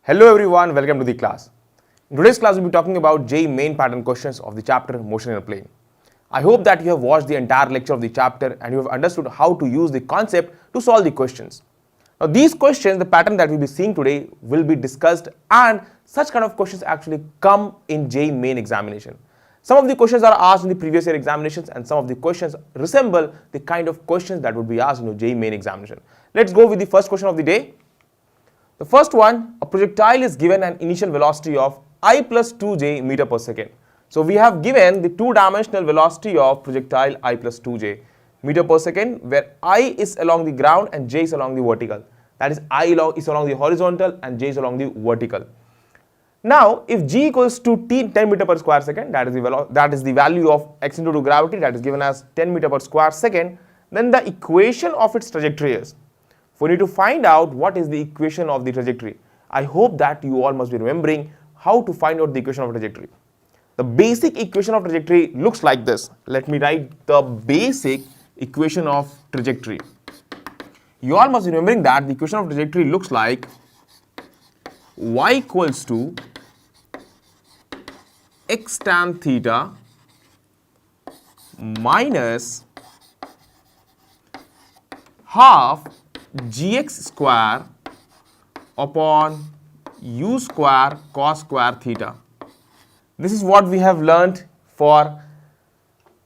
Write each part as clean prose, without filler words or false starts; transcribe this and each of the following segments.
Hello everyone, welcome to the class. In today's class, we'll be talking about JEE main pattern questions of the chapter Motion in a Plane. I hope that you have watched the entire lecture of the chapter and you have understood how to use the concept to solve the questions. Now these questions, the pattern that we'll be seeing today will be discussed, and such kind of questions actually come in JEE main examination. Some of the questions are asked in the previous year examinations and some of the questions resemble the kind of questions that would be asked in the JEE main examination. Let's go with the first question of the day. The first one, a projectile is given an initial velocity of I plus 2j meter per second. So we have given the two-dimensional velocity of projectile I plus 2j meter per second, where I is along the ground and j is along the vertical. That is, I is along the horizontal and j is along the vertical. Now, if g equals to 10 meter per square second, that is the value of x into 2 gravity, that is given as 10 meter per square second, then the equation of its trajectory is. For you to find out what is the equation of the trajectory, I hope that you all must be remembering how to find out the equation of trajectory. The basic equation of trajectory looks like this. Let me write the basic equation of trajectory. You all must be remembering that the equation of trajectory looks like y equals to x tan theta minus half gx square upon u square cos square theta. This is what we have learnt for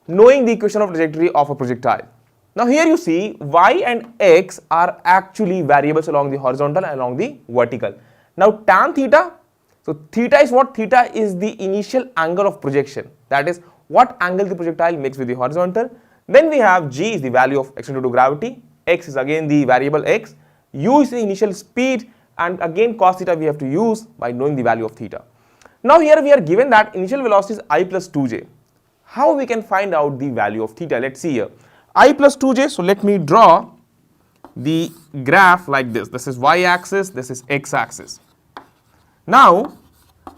knowing the equation of trajectory of a projectile. Now here you see y and x are actually variables along the horizontal and along the vertical. Now tan theta, so theta is what? Theta is the initial angle of projection, that is what angle the projectile makes with the horizontal. Then we have g is the value of x into 2 gravity, x is again the variable x, u is the initial speed, and again cos theta we have to use by knowing the value of theta. Now here we are given that initial velocity is I plus 2j. How we can find out the value of theta? Let's see here. I plus 2j, so let me draw the graph like this. This is y axis, this is x axis. Now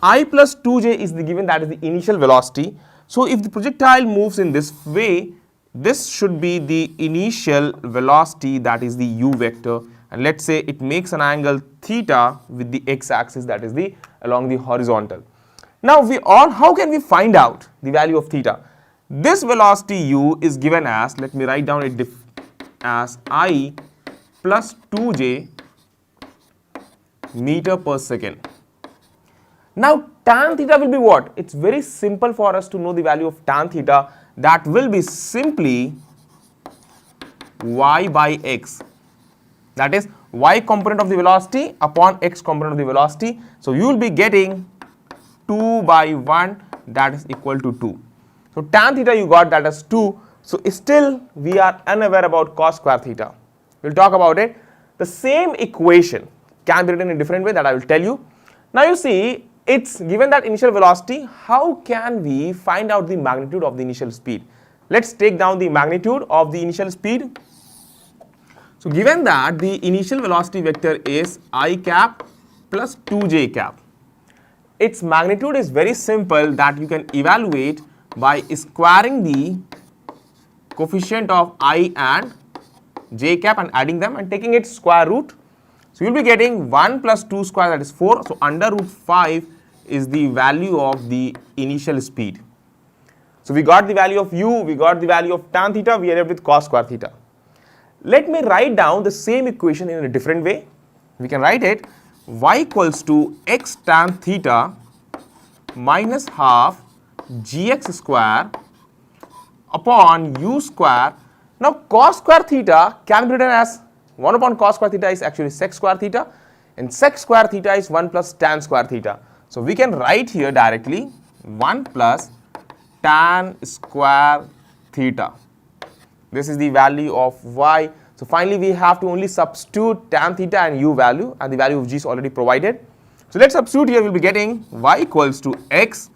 I plus 2j is the given, that is the initial velocity. So if the projectile moves in this way, this should be the initial velocity, that is the u vector, and let's say it makes an angle theta with the x axis, that is the along the horizontal. Now how can we find out the value of theta? This velocity u is given as, let me write down it as I plus 2j meter per second. Now tan theta will be what? It's very simple for us to know the value of tan theta. That will be simply y by x, that is y component of the velocity upon x component of the velocity. So you will be getting 2 by 1, that is equal to 2. So tan theta you got that as 2. So still we are unaware about cos square theta. We'll talk about it. The same equation can be written in a different way, that I will tell you. Now you see, it's given that initial velocity. How can we find out the magnitude of the initial speed? Let's take down the magnitude of the initial speed. So given that the initial velocity vector is I cap plus 2j cap, its magnitude is very simple, that you can evaluate by squaring the coefficient of I and j cap and adding them and taking its square root. So you will be getting 1 plus 2 square, that is 4. So under root 5 is the value of the initial speed. So we got the value of u, we got the value of tan theta, we are left with cos square theta. Let me write down the same equation in a different way. We can write it y equals to x tan theta minus half gx square upon u square. Now cos square theta can be written as 1 upon cos square theta is actually sec square theta, and sec square theta is 1 plus tan square theta. So we can write here directly 1 plus tan square theta. This is the value of y. So finally we have to only substitute tan theta and u value, and the value of g is already provided. So let's substitute here. We'll be getting y equals to x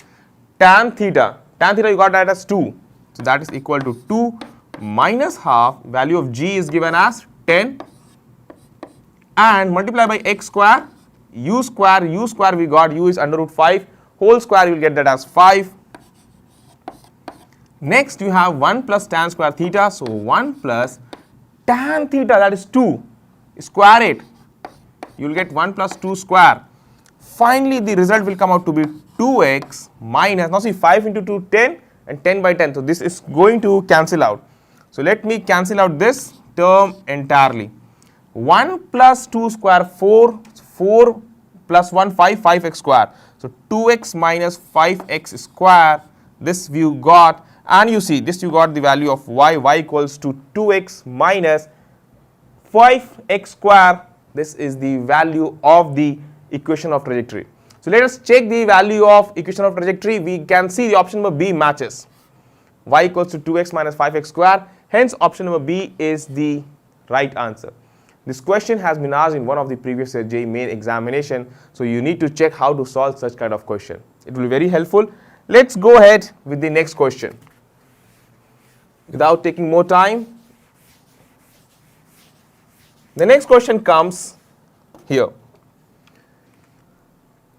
tan theta. Tan theta you got that as 2. So that is equal to 2 minus half, value of g is given as 10, and multiply by x square, u square we got, u is under root 5, whole square you will get that as 5. Next you have 1 plus tan square theta, so 1 plus tan theta, that is 2, square it, you will get 1 plus 2 square. Finally, the result will come out to be 2x minus, now see 5 into 2, 10 and 10 by 10. So this is going to cancel out. So let me cancel out this term entirely. 1 plus 2 square 4, 4 plus 1 5, 5x square. So 2x minus 5x square, this you got, and you see this you got the value of y equals to 2x minus 5x square. This is the value of the equation of trajectory. So let us check the value of equation of trajectory. We can see the option number B matches. Y equals to 2x minus 5x square. Hence option number B is the right answer. This question has been asked in one of the previous JEE main examination. So you need to check how to solve such kind of question. It will be very helpful. Let's go ahead with the next question. Without taking more time, the next question comes here.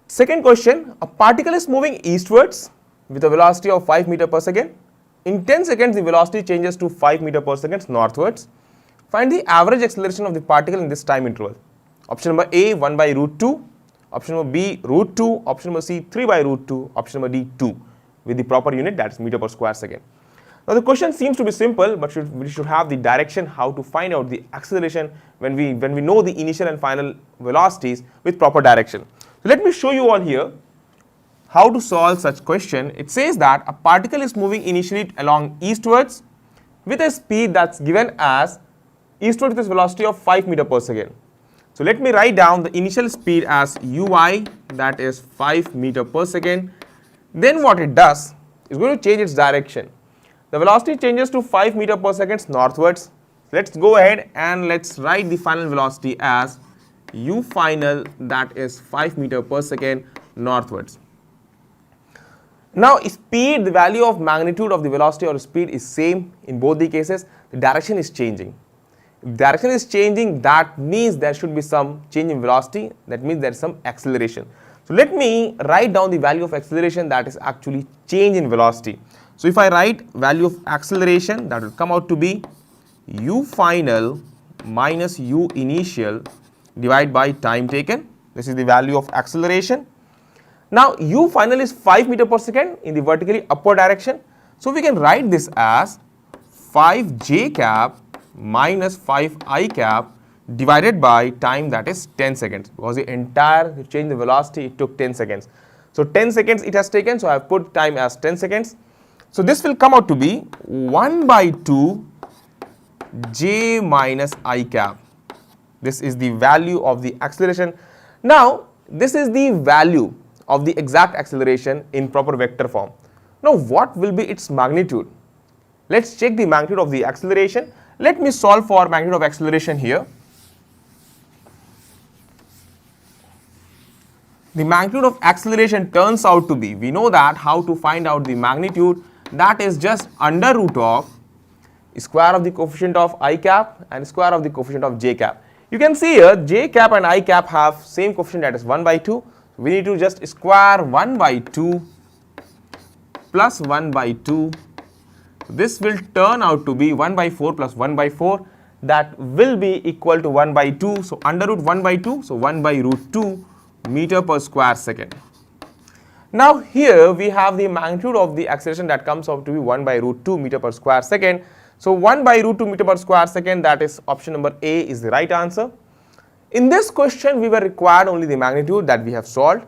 Second question, a particle is moving eastwards with a velocity of 5 meter per second. In 10 seconds, the velocity changes to 5 meter per second northwards. Find the average acceleration of the particle in this time interval. Option number A, 1 by root 2. Option number B, root 2. Option number C, 3 by root 2. Option number D, 2 with the proper unit, that is meter per square second. Now the question seems to be simple, but we should have the direction how to find out the acceleration when we know the initial and final velocities with proper direction. So let me show you all here how to solve such question. It says that a particle is moving initially along eastwards with a speed that's given as eastward with this velocity of 5 meter per second. So let me write down the initial speed as ui, that is 5 meter per second. Then what it does is going to change its direction. The velocity changes to 5 meter per second northwards. Let's go ahead and let's write the final velocity as u final, that is 5 meter per second northwards. Now speed, the value of magnitude of the velocity or speed is same in both the cases. The direction is changing. If direction is changing, that means there should be some change in velocity. That means there is some acceleration. So let me write down the value of acceleration, that is actually change in velocity. So if I write value of acceleration, that will come out to be u final minus u initial divided by time taken. This is the value of acceleration. Now u final is 5 meter per second in the vertically upward direction. So we can write this as 5j cap minus 5I cap divided by time, that is 10 seconds, because the entire change the velocity it took 10 seconds. So 10 seconds it has taken, so I have put time as 10 seconds. So this will come out to be 1 by 2 j minus I cap. This is the value of the acceleration. Now this is the value of the exact acceleration in proper vector form. Now what will be its magnitude? Let's check the magnitude of the acceleration. Let me solve for magnitude of acceleration here. The magnitude of acceleration turns out to be, we know that how to find out the magnitude, that is just under root of square of the coefficient of I cap and square of the coefficient of j cap. You can see here j cap and I cap have same coefficient, that is 1 by 2. We need to just square 1 by 2 plus 1 by 2. This will turn out to be 1 by 4 plus 1 by 4, that will be equal to 1 by 2. So under root 1 by 2, so 1 by root 2 meter per square second. Now here we have the magnitude of the acceleration that comes out to be 1 by root 2 meter per square second. So 1 by root 2 meter per square second, that is option number A is the right answer. In this question we were required only the magnitude, that we have solved.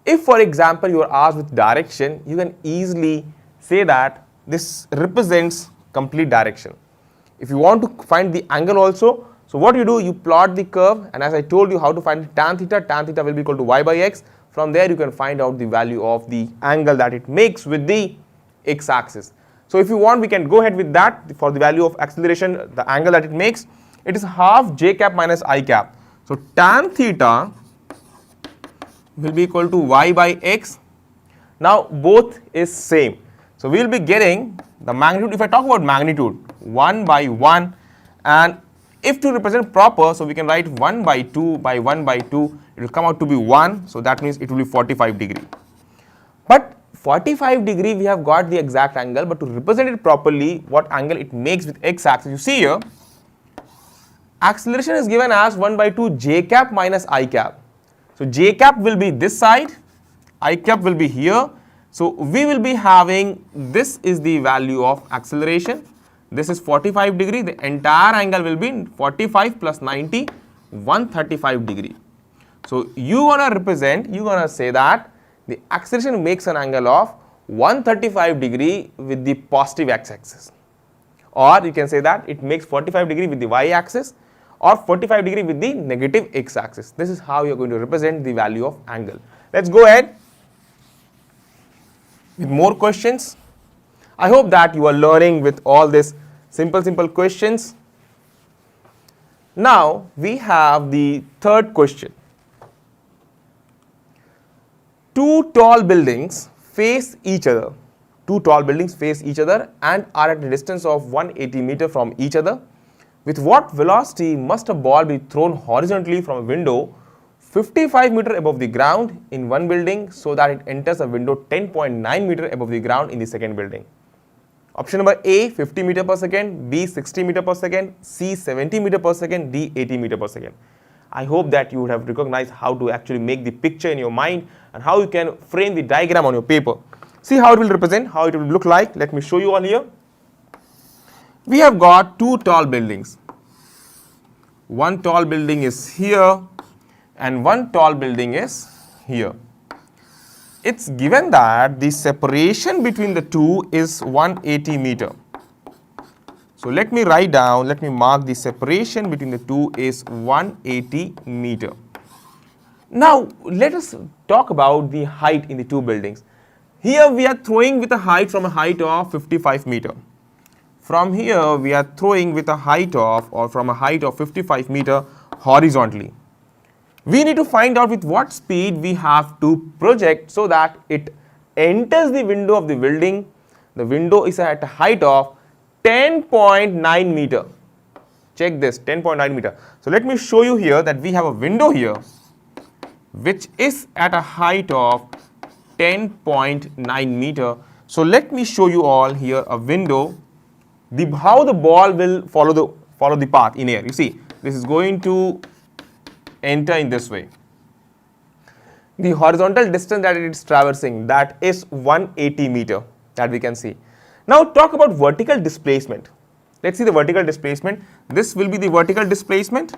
If for example you are asked with direction, you can easily say that this represents complete direction. If you want to find the angle also, so what you do, you plot the curve, and as I told you how to find tan theta will be equal to y by x. From there you can find out the value of the angle that it makes with the x axis. So if you want, we can go ahead with that. For the value of acceleration, the angle that it makes, it is half j cap minus I cap. So tan theta will be equal to y by x. Now both is same. So we will be getting the magnitude. If I talk about magnitude, 1 by 1, and if to represent proper, so we can write 1 by 2 by 1 by 2, it will come out to be 1, so that means it will be 45 degree. But 45 degree we have got the exact angle, but to represent it properly, what angle it makes with x axis, you see here, acceleration is given as 1 by 2 j cap minus I cap. So j cap will be this side, I cap will be here. So we will be having, this is the value of acceleration. This is 45 degree. The entire angle will be 45 plus 90, 135 degree. So you gonna say that the acceleration makes an angle of 135 degree with the positive x-axis, or you can say that it makes 45 degree with the y-axis or 45 degree with the negative x-axis. This is how you are going to represent the value of angle. Let's go ahead with more questions. I hope that you are learning with all these simple questions. Now we have the third question. Two tall buildings face each other. Two tall buildings face each other and are at a distance of 180 meter from each other. With what velocity must a ball be thrown horizontally from a window 55 meter above the ground in one building so that it enters a window 10.9 meter above the ground in the second building? Option number A, 50 meter per second, B, 60 meter per second, C, 70 meter per second, D, 80 meter per second. I hope that you would have recognized how to actually make the picture in your mind and how you can frame the diagram on your paper. See how it will represent, how it will look like. Let me show you all here. We have got two tall buildings. One tall building is here and one tall building is here. It's given that the separation between the two is 180 meter. So let me write down, let me mark the separation between the two is 180 meter. Now let us talk about the height in the two buildings. Here we are throwing with a height from a height of 55 meter. From here we are throwing with a height of, or from a height of 55 meter horizontally. We need to find out with what speed we have to project so that it enters the window of the building. The window is at a height of 10.9 meter. Check this, 10.9 meter. So let me show you here that we have a window here which is at a height of 10.9 meter. So let me show you all here a window. How the ball will follow the path in air. You see, this is going to enter in this way. The horizontal distance that it is traversing, that is 180 meter, that we can see. Now talk about vertical displacement. Let's see the vertical displacement. This will be the vertical displacement.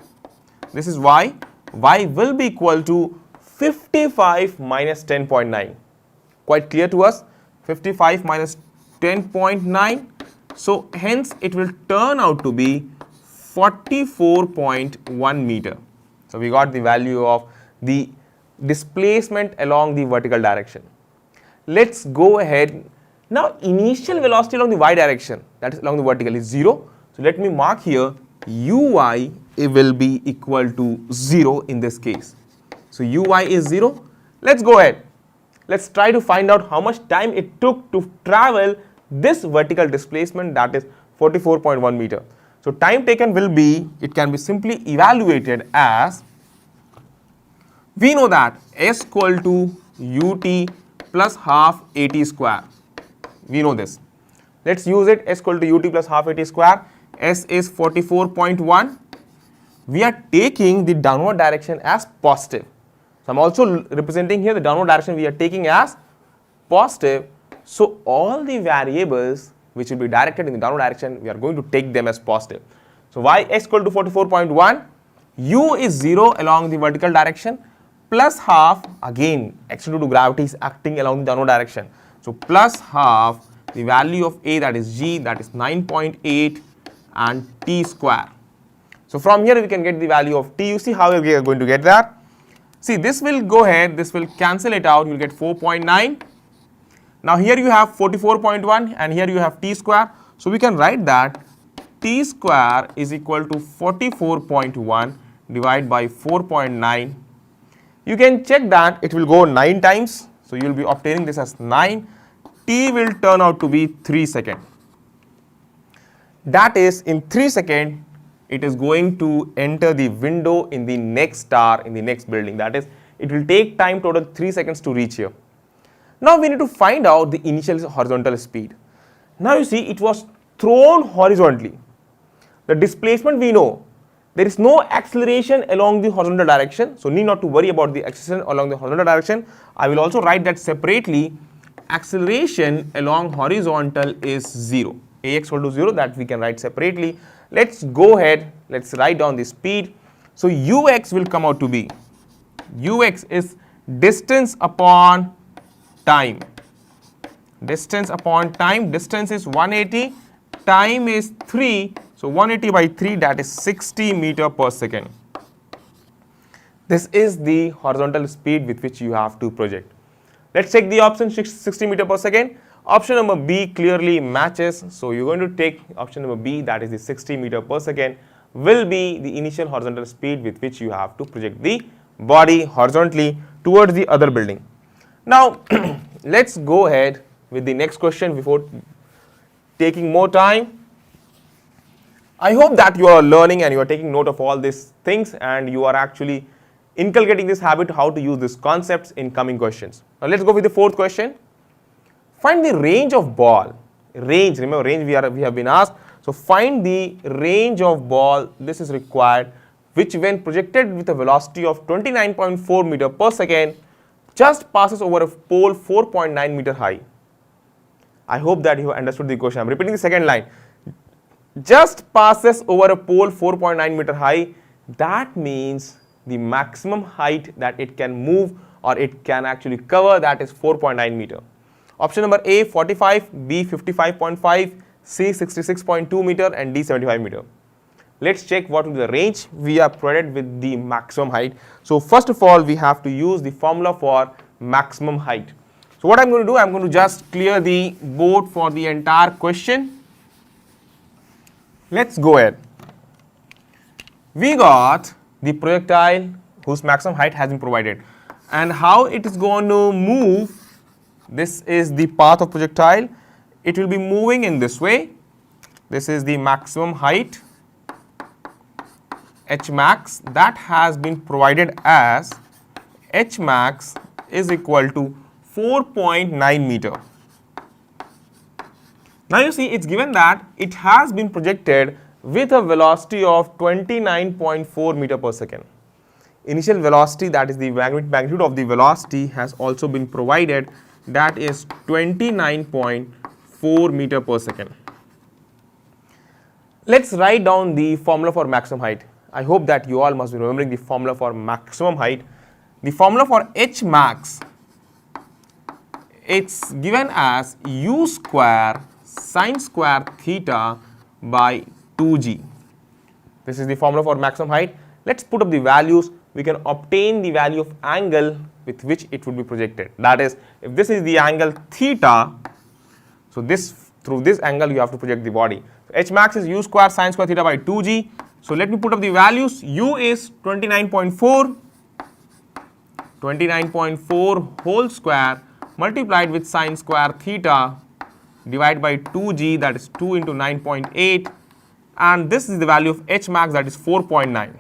This is y. Y will be equal to 55 minus 10.9. Quite clear to us. 55 minus 10.9. So hence it will turn out to be 44.1 meter. So we got the value of the displacement along the vertical direction. Let's go ahead. Now initial velocity along the y direction, that is along the vertical, is 0. So let me mark here uy, it will be equal to 0 in this case. So uy is 0. Let's go ahead. Let's try to find out how much time it took to travel this vertical displacement, that is 44.1 meter. So time taken will be, it can be simply evaluated as, we know that s equal to ut plus half at square. We know this. Let's use it, s equal to ut plus half at square. S is 44.1. We are taking the downward direction as positive. So I'm also representing here the downward direction we are taking as positive. So all the variables which will be directed in the downward direction, we are going to take them as positive. So y x equal to 44.1, u is 0 along the vertical direction, plus half, again x due to gravity is acting along the downward direction. So plus half the value of a, that is g, that is 9.8, and t square. So from here we can get the value of t. You see how we are going to get that. See, this will go ahead, this will cancel it out, you will get 4.9. Now here you have 44.1 and here you have t square. So we can write that t square is equal to 44.1 divided by 4.9. You can check that it will go 9 times. So you will be obtaining this as 9. T will turn out to be 3 seconds. That is, in 3 seconds, it is going to enter the window in the next star, in the next building. That is, it will take time total 3 seconds to reach here. Now we need to find out the initial horizontal speed. Now you see, it was thrown horizontally. The displacement we know, There is no acceleration along the horizontal direction, so need not to worry about the acceleration along the horizontal direction. I will also write that separately. Acceleration along horizontal is 0. Ax equal to 0, that we can write separately. Let's go ahead, let's write down the speed. So ux will come out to be, ux is distance upon time. Distance upon time, distance is 180, time is 3, so 180 by 3, that is 60 meter per second. This is the horizontal speed with which you have to project. Let's take the option 60 meter per second. Option number B clearly matches, so you're going to take option number B, that is the 60 meter per second will be the initial horizontal speed with which you have to project the body horizontally towards the other building. Now let's go ahead with the next question before taking more time. I hope that you are learning and you are taking note of all these things and you are actually inculcating this habit how to use these concepts in coming questions. Now let's go with the fourth question. Find the range of ball. Range, remember range we have been asked. So find the range of ball, this is required, which when projected with a velocity of 29.4 meter per second just passes over a pole 4.9 meter high. I hope that you have understood the question. I am repeating the second line. Just passes over a pole 4.9 meter high, that means the maximum height that it can move or it can actually cover, that is 4.9 meter. Option number A 45, B 55.5, C 66.2 meter and D 75 meter. Let's check what will be the range we are provided with the maximum height. So first of all, we have to use the formula for maximum height. So what I'm going to do, I'm going to just clear the board for the entire question. Let's go ahead. We got the projectile whose maximum height has been provided and how it is going to move. This is the path of projectile. It will be moving in this way. This is the maximum height h max that has been provided as h max is equal to 4.9 meter. Now you see it's given that it has been projected with a velocity of 29.4 meter per second. Initial velocity, that is the magnitude of the velocity, has also been provided, that is 29.4 meter per second. Let's write down the formula for maximum height. I hope that you all must be remembering the formula for maximum height. The formula for h max, it's given as u square sine square theta by 2g. This is the formula for maximum height. Let's put up the values. We can obtain the value of angle with which it would be projected. That is, if this is the angle theta, so this through this angle you have to project the body. So h max is u square sine square theta by 2g. So let me put up the values. U is 29.4, 29.4 whole square multiplied with sine square theta divided by 2g, that is 2 into 9.8, and this is the value of h max, that is 4.9.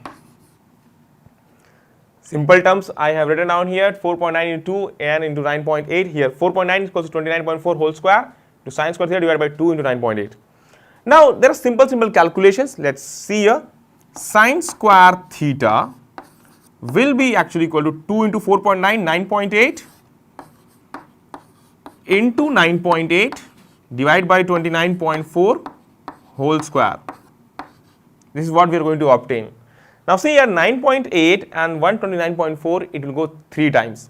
Simple terms I have written down here, 4.9 into 2 and into 9.8 here. 4.9 is equals to 29.4 whole square to sine square theta divided by 2 into 9.8. Now there are simple calculations. Let's see here. Sine square theta will be actually equal to 2 into 4.9, 9.8 into 9.8 divided by 29.4 whole square. This is what we are going to obtain. Now see here, 9.8 and 129.4, it will go 3 times.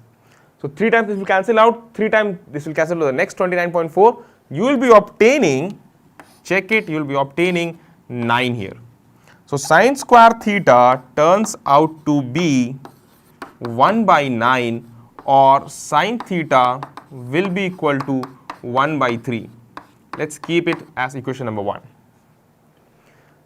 So 3 times this will cancel out, 3 times this will cancel to the next 29.4. You will be obtaining, check it, you will be obtaining 9 here. So sine square theta turns out to be 1 by 9, or sine theta will be equal to 1 by 3. Let's keep it as equation number 1.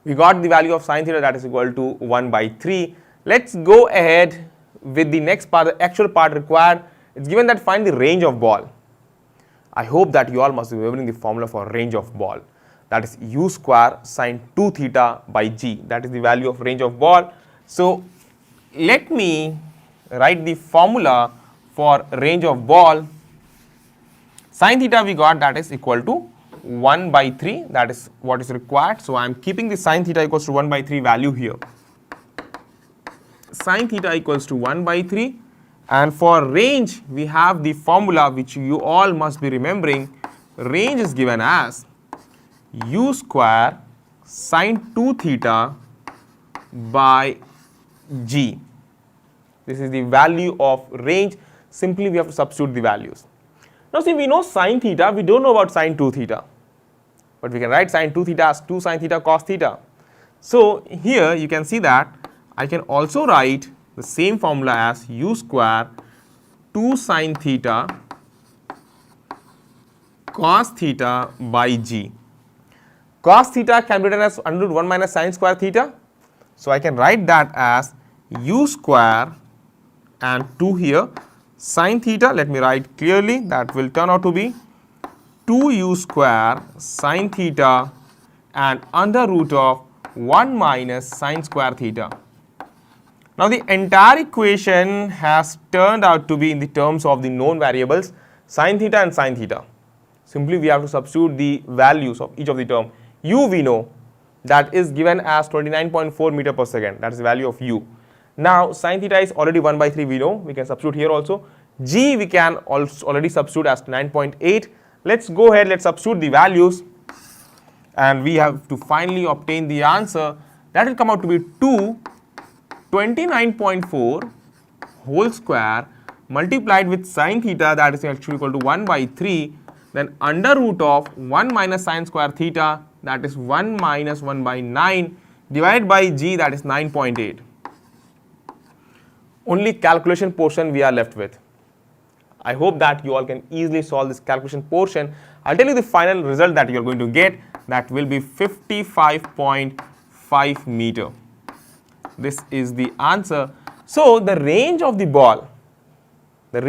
We got the value of sine theta, that is equal to 1 by 3. Let's go ahead with the next part, the actual part required. It's given that find the range of ball. I hope that you all must be remembering the formula for range of ball. That is u square sine 2 theta by g. That is the value of range of ball. So let me write the formula for range of ball. Sine theta we got, that is equal to 1 by 3, that is what is required. So I am keeping the sine theta equals to 1 by 3 value here. sine theta equals to 1 by 3. And for range, we have the formula which you all must be remembering. Range is given as u square sine 2 theta by g. This is the value of range. Simply we have to substitute the values. Now see, we know sine theta, we don't know about sine 2 theta. But we can write sine 2 theta as 2 sine theta cos theta. So here you can see that I can also write the same formula as u square 2 sine theta cos theta by g. Cos theta can be written as under root 1 minus sine square theta. So I can write that as u square and 2 here sine theta. Let me write clearly, that will turn out to be 2u square sine theta and under root of 1 minus sine square theta. Now the entire equation has turned out to be in the terms of the known variables sine theta and sine theta. Simply we have to substitute the values of each of the term. U we know, that is given as 29.4 meter per second, that is the value of u. Now sine theta is already 1 by 3 we know, we can substitute here also. G we can also already substitute as 9.8. Let's go ahead, let's substitute the values and we have to finally obtain the answer. That will come out to be 29.4 whole square multiplied with sine theta, that is actually equal to 1 by 3, then under root of 1 minus sine square theta, that is 1 minus 1 by 9, divided by g, that is 9.8. Only calculation portion we are left with. I hope that you all can easily solve this calculation portion. I'll tell you the final result that you are going to get, that will be 55.5 meter. This is the answer. So the range of the ball that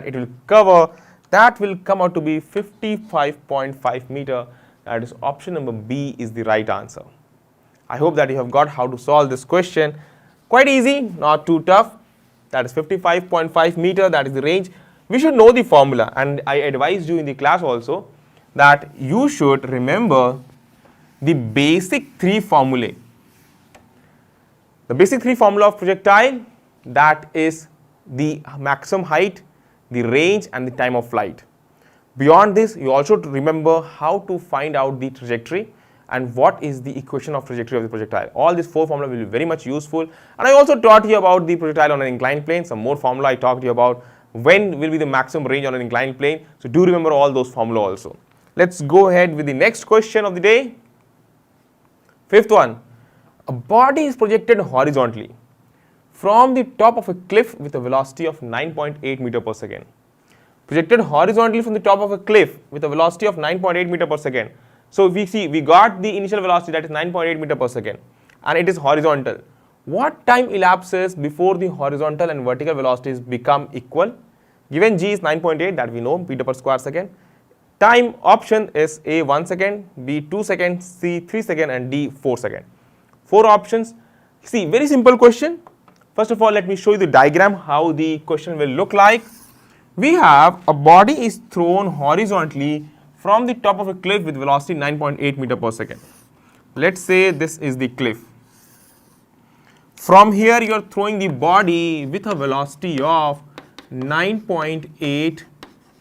it will cover, that will come out to be 55.5 meter. That is option number B is the right answer. I hope that you have got how to solve this question. Quite easy, not too tough. That is 55.5 meter, that is the range. We should know the formula, and I advised you in the class also that you should remember the basic three formulae. The basic three formula of projectile, that is the maximum height, the range and the time of flight. Beyond this, you also remember how to find out the trajectory and what is the equation of trajectory of the projectile. All these four formula will be very much useful. And I also taught you about the projectile on an inclined plane. Some more formula I talked to you about when will be the maximum range on an inclined plane. So do remember all those formula also. Let's go ahead with the next question of the day. Fifth one. A body is projected horizontally from the top of a cliff with a velocity of 9.8 meter per second. Projected horizontally from the top of a cliff with a velocity of 9.8 meter per second. So we see, we got the initial velocity, that is 9.8 meter per second, and it is horizontal. What time elapses before the horizontal and vertical velocities become equal? Given g is 9.8, that we know, meter per square second. Time option is A 1 second, B 2 seconds, C 3 seconds and D 4 seconds. Four options. See, very simple question. First of all, let me show you the diagram how the question will look like. We have a body is thrown horizontally from the top of a cliff with velocity 9.8 meter per second. Let's say this is the cliff. From here you are throwing the body with a velocity of 9.8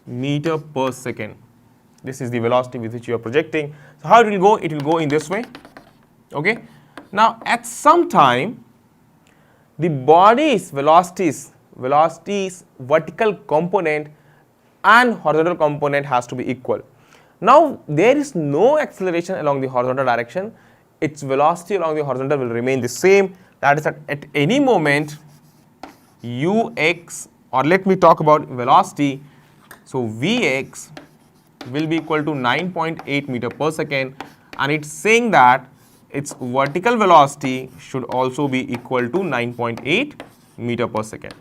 meter per second. This is the velocity with which you are projecting. So how it will go? It will go in this way. Okay. Now at some time the body's velocities vertical component and horizontal component has to be equal. Now there is no acceleration along the horizontal direction. Its velocity along the horizontal will remain the same. That is at any moment ux, or let me talk about velocity. So Vx will be equal to 9.8 meter per second, and it's saying that its vertical velocity should also be equal to 9.8 meter per second.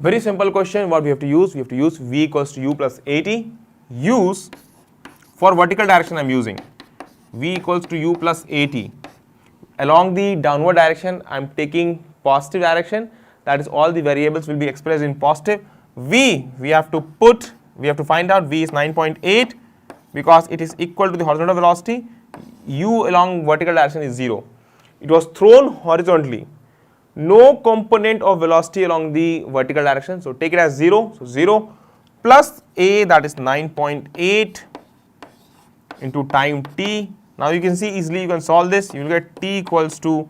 Very simple question. What we have to use? We have to use V equals to U plus AT. Use for vertical direction I am using V equals to U plus AT. Along the downward direction I am taking positive direction, that is all the variables will be expressed in positive. V we have to find out V is 9.8 because it is equal to the horizontal velocity. U along vertical direction is 0. it was thrown horizontally. No component of velocity along the vertical direction. So take it as 0. So 0 plus a, that is 9.8 into time t. Now you can see easily, you can solve this. You will get t equals to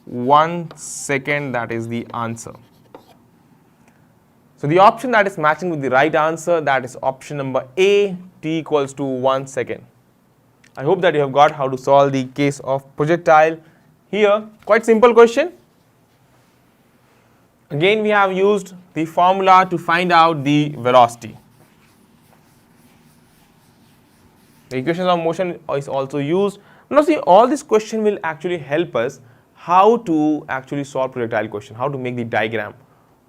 1 second. That is the answer. So the option that is matching with the right answer, that is option number A, t equals to 1 second. I hope that you have got how to solve the case of projectile here. Quite simple question. Again, we have used the formula to find out the velocity. The equations of motion is also used. Now see, all this question will actually help us how to actually solve projectile question, how to make the diagram,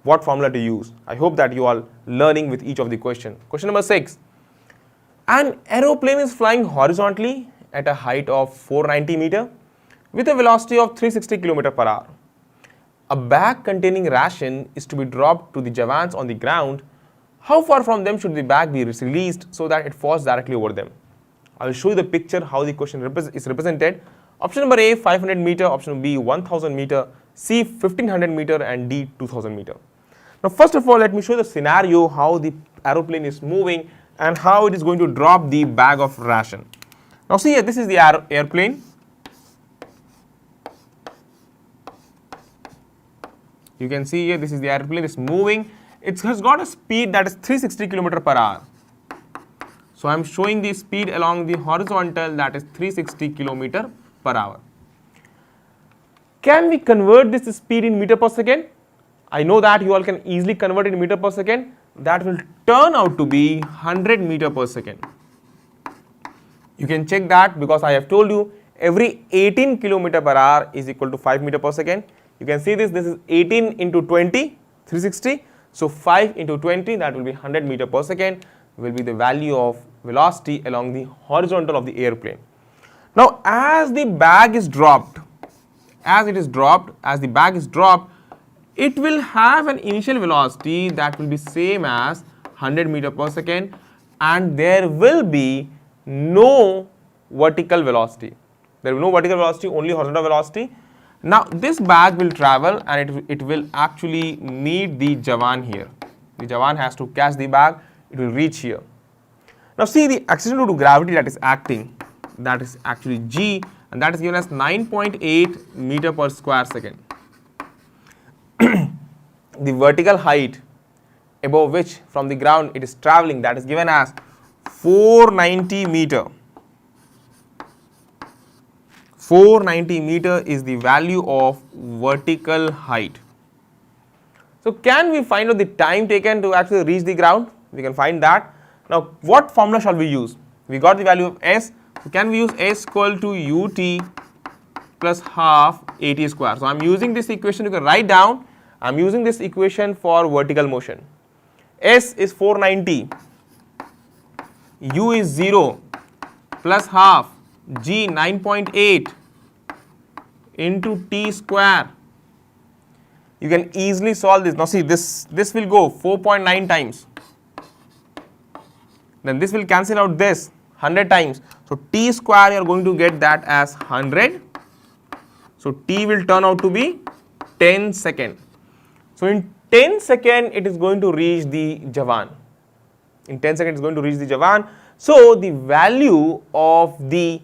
what formula to use. I hope that you are learning with each of the question. Question number 6. An aeroplane is flying horizontally at a height of 490 meter with a velocity of 360 km per hour. A bag containing ration is to be dropped to the Jawans on the ground. How far from them should the bag be released so that it falls directly over them? I will show you the picture how the question is represented. Option number A, 500 meter, option B, 1000 meter, C, 1500 meter, and D, 2000 meter. Now first of all, let me show you the scenario how the aeroplane is moving and how it is going to drop the bag of ration. Now see here, this is the airplane. You can see here, this is the airplane, it's moving. It has got a speed that is 360 km per hour. So I am showing the speed along the horizontal, that is 360 km per hour. Can we convert this speed in meter per second? I know that you all can easily convert it in meter per second. That will turn out to be 100 meter per second. You can check that because I have told you every 18 km per hour is equal to 5 meter per second. You can see this is 18 into 20, 360. So 5 into 20, that will be 100 meter per second, will be the value of velocity along the horizontal of the airplane. Now as the bag is dropped, as the bag is dropped, it will have an initial velocity that will be same as 100 meter per second, and there will be no vertical velocity. There will be no vertical velocity, only horizontal velocity. Now this bag will travel and it will actually meet the Jawan here. The Jawan has to catch the bag, it will reach here. Now see the acceleration due to gravity that is acting, that is actually G, and that is given as 9.8 meter per square second. The vertical height above which from the ground it is traveling, that is given as 490 meter. 490 meter is the value of vertical height. So can we find out the time taken to actually reach the ground? We can find that. Now what formula shall we use? We got the value of S. So can we use S equal to ut plus half at square? So I am using this equation, you can write down. I am using this equation for vertical motion. S is 490, U is 0 plus half G 9.8 into T square. You can easily solve this. Now see, this will go 4.9 times. Then this will cancel out this 100 times. So T square you are going to get that as 100. So T will turn out to be 10 seconds. So in 10 seconds it is going to reach the Jawan. In 10 seconds it is going to reach the Jawan. So the value of the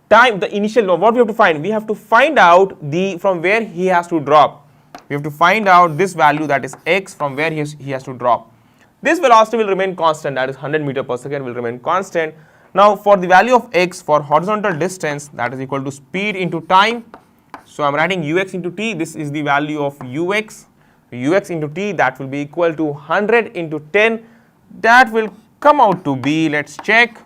time, the initial, what we have to find? We have to find out the from where he has to drop. We have to find out this value, that is x, from where he has to drop. This velocity will remain constant, that is 100 meter per second will remain constant. Now for the value of x for horizontal distance, that is equal to speed into time. So I am writing ux into t. This is the value of ux. Ux into t, that will be equal to 100 into 10. That will come out to be, let's check,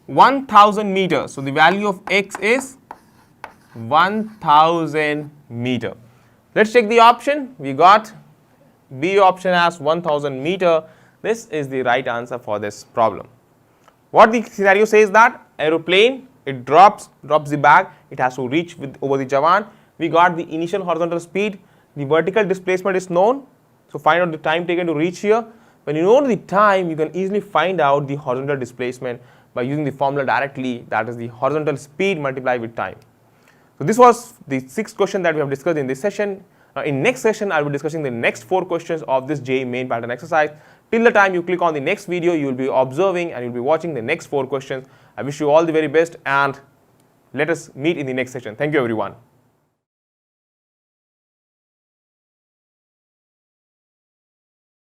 1000 meters. So the value of x is 1000 meter. Let's check the option. We got B option as 1000 meter. This is the right answer for this problem. What the scenario says that aeroplane, it drops the bag, it has to reach over the Jawan. We got the initial horizontal speed, the vertical displacement is known. So find out the time taken to reach here. When you know the time, you can easily find out the horizontal displacement by using the formula directly, that is the horizontal speed multiplied with time. So this was the 6th question that we have discussed in this session. Now in next session, I will be discussing the next 4 questions of this JEE main pattern exercise. Till the time you click on the next video, you will be observing and you will be watching the next 4 questions. I wish you all the very best and let us meet in the next session. Thank you everyone.